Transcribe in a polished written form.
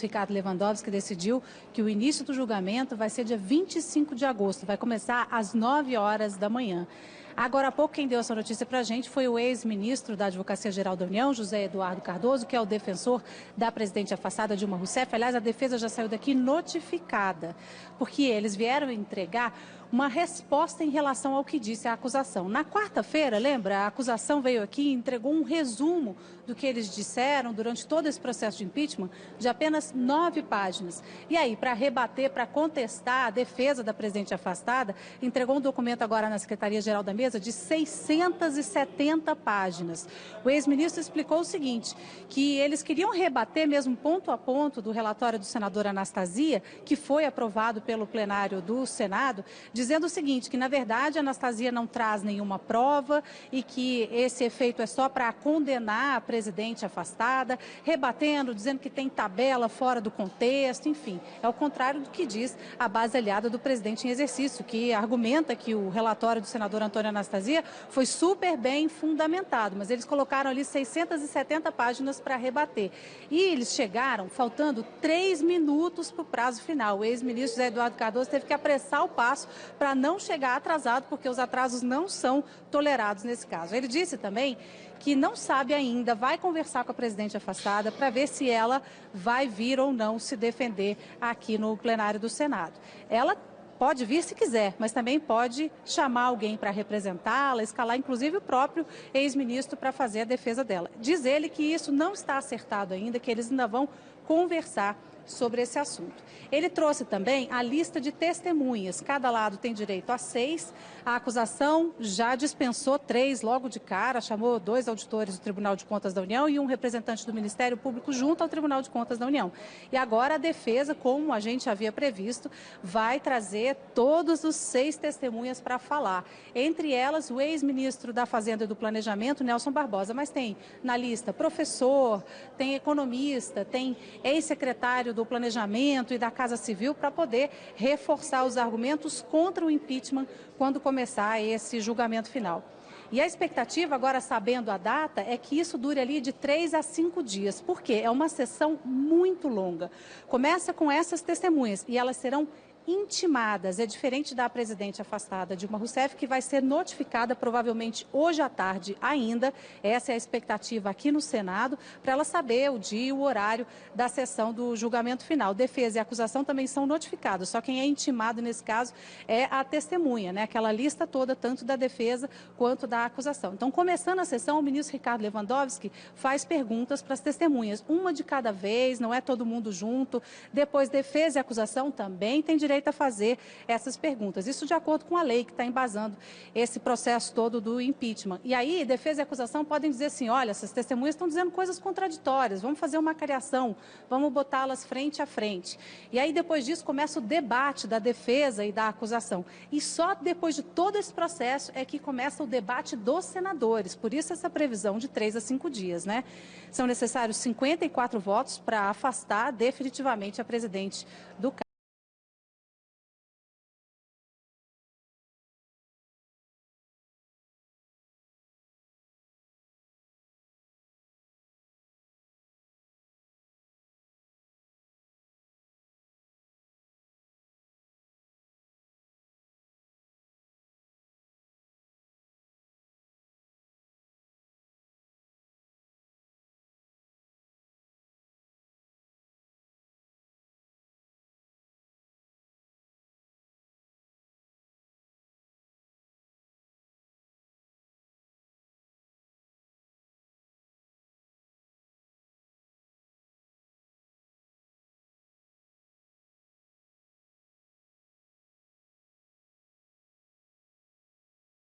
ministro Ricardo Lewandowski decidiu que o início do julgamento vai ser dia 25 de agosto, vai começar às 9 horas da manhã. Agora há pouco quem deu essa notícia para a gente foi o ex-ministro da Advocacia Geral da União, José Eduardo Cardoso, que é o defensor da presidente afastada Dilma Rousseff. Aliás, a defesa já saiu daqui notificada, porque eles vieram entregar uma resposta em relação ao que disse a acusação. Na quarta-feira, lembra, a acusação veio aqui e entregou um resumo do que eles disseram durante todo esse processo de impeachment, de apenas 9 páginas. E aí, para rebater, para contestar a defesa da presidente afastada, entregou um documento agora na Secretaria-Geral da Mesa de 670 páginas. O ex-ministro explicou o seguinte, que eles queriam rebater mesmo ponto a ponto do relatório do senador Anastasia, que foi aprovado pelo plenário do Senado, dizendo o seguinte, que na verdade a Anastasia não traz nenhuma prova e que esse efeito é só para condenar a presidente afastada, rebatendo, dizendo que tem tabela fora do contexto, enfim. É o contrário do que diz a base aliada do presidente em exercício, que argumenta que o relatório do senador Antônio Anastasia foi super bem fundamentado, mas eles colocaram ali 670 páginas para rebater. E eles chegaram faltando 3 minutos para o prazo final. O ex-ministro José Eduardo Cardoso teve que apressar o passo para não chegar atrasado, porque os atrasos não são tolerados nesse caso. Ele disse também que não sabe ainda, vai conversar com a presidente afastada para ver se ela vai vir ou não se defender aqui no plenário do Senado. Ela pode vir se quiser, mas também pode chamar alguém para representá-la, escalar inclusive o próprio ex-ministro para fazer a defesa dela. Diz ele que isso não está acertado ainda, que eles ainda vão conversar sobre esse assunto. Ele trouxe também a lista de testemunhas. Cada lado tem direito a 6. A acusação já dispensou 3 logo de cara, chamou 2 auditores do Tribunal de Contas da União e um representante do Ministério Público junto ao Tribunal de Contas da União. E agora a defesa, como a gente havia previsto, vai trazer todos os 6 testemunhas para falar. Entre elas, o ex-ministro da Fazenda e do Planejamento, Nelson Barbosa, mas tem na lista professor, tem economista, tem ex-secretário do Planejamento e da Casa Civil para poder reforçar os argumentos contra o impeachment quando começar esse julgamento final. E a expectativa, agora sabendo a data, é que isso dure ali de 3 a 5 dias. Por quê? É uma sessão muito longa. Começa com essas testemunhas e elas serão intimadas. É diferente da presidente afastada Dilma Rousseff, que vai ser notificada provavelmente hoje à tarde ainda. Essa é a expectativa aqui no Senado, para ela saber o dia e o horário da sessão do julgamento final. Defesa e acusação também são notificados, só quem é intimado nesse caso é a testemunha, né? Aquela lista toda, tanto da defesa quanto da acusação. Então, começando a sessão, o ministro Ricardo Lewandowski faz perguntas para as testemunhas, uma de cada vez, não é todo mundo junto. Depois, defesa e acusação também tem direito a fazer essas perguntas. Isso de acordo com a lei que está embasando esse processo todo do impeachment. E aí, defesa e acusação podem dizer assim, olha, essas testemunhas estão dizendo coisas contraditórias, vamos fazer uma cariação, vamos botá-las frente a frente. E aí, depois disso, começa o debate da defesa e da acusação. E só depois de todo esse processo é que começa o debate dos senadores. Por isso, essa previsão de 3 a 5 dias, né? São necessários 54 votos para afastar definitivamente a presidente do cargo.